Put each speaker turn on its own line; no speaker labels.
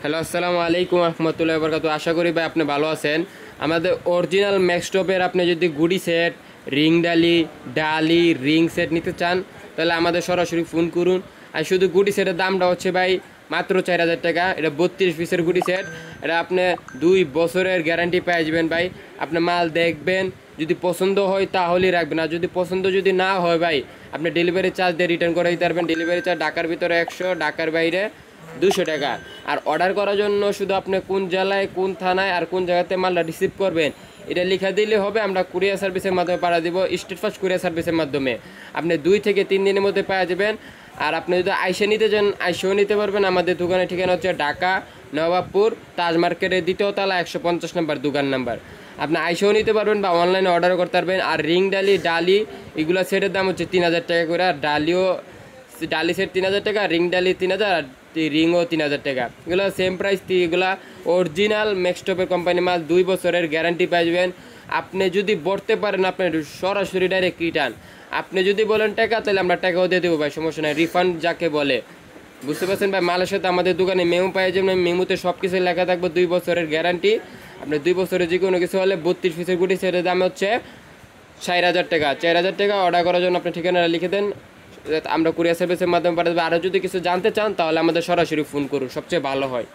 Hello, আসসালামু আলাইকুম রহমতুল্লাহি ওয়া বারাকাতুহু। আশা করি ভাই আপনি ভালো আছেন। আমাদের অরিজিনাল ম্যাক্সটপের আপনি যদি গুডি সেট, রিং ডালি রিং সেট নিতে চান তাহলে আমাদের সরাসরি ফোন করুন। আর শুধু গুডি সেটের দামটা হচ্ছে ভাই মাত্র 4,000 টাকা। এটা 32 পিসের গুডি সেট। এটা আপনি 2 বছরের গ্যারান্টি পেয়ে যাবেন ভাই। আপনি মাল দেখবেন, যদি পছন্দ হয় তাহলেই রাখবেন, আর যদি পছন্দ যদি না হয় ভাই আপনি ডেলিভারি চার্জ দিয়ে রিটার্ন করে দিতে পারবেন। ডেলিভারি চার্জ ঢাকার ভিতরে 100, ঢাকার বাইরে 200 টাকা। আর অর্ডার করার জন্য শুধু আপনি কোন জেলায়, কোন থানায় আর কোন জায়গাতে মালটা রিসিভ করবেন এটা লিখে দিলে হবে। আমরা কুরিয়ার সার্ভিসের মাধ্যমে পাঠা দিব, স্টেট ফার্স্ট কুরিয়ার সার্ভিসের মাধ্যমে। আপনি 2 থেকে 3 দিনের মধ্যে পাওয়া যাবেন। আর আপনি যদি আইসে নিতে চান আইসেও নিতে পারবেন। আমাদের দোকানের ঠিকানা হচ্ছে ঢাকা নবাবপুর তাজ মার্কেটের 2য় তলা 150 নম্বর দোকান নাম্বার। আপনি আইসেও নিতে পারবেন বা অনলাইনে অর্ডারও করতে পারবেন। আর রিং ডালি এগুলো সেটের দাম হচ্ছে 3,000 টাকা করে। আর ডালি সেট 3,000 টাকা, রিং ডালি 3,000, আর রিংও 3,000 টাকা। এগুলো সেম প্রাইস। এগুলা অরিজিনাল ম্যাক্সটপের কোম্পানি মাল, 2 বছরের গ্যারান্টি পাইবেন। আপনি যদি বলতে পারেন আপনি সরাসরি ডাইরেক্ট রিটার্ন। আপনি যদি বলেন টাকা তাহলে আমরা টাকাও দিয়ে দেবো ভাই, সমস্যা নাই। রিফান্ড যাকে বলে, বুঝতে পারছেন ভাই। মালের সাথে আমাদের দোকানে মেমো পাই যাবেন। মেমোতে সব কিছু লেখা থাকবে, 2 বছরের গ্যারান্টি। আপনি 2 বছরের যে কোনো কিছু হলে 32 পিসের গুটি সেটের দাম হচ্ছে 4,000 টাকা। 4,000 টাকা। অর্ডার করার জন্য আপনি ঠিকানাটা লিখে দেন, আমরা কুরিয়ার সার্ভিসের মাধ্যমে পাঠাতে। আরও যদি কিছু জানতে চান তাহলে আমাদের সরাসরি ফোন করুন, সবচেয়ে ভালো হয়।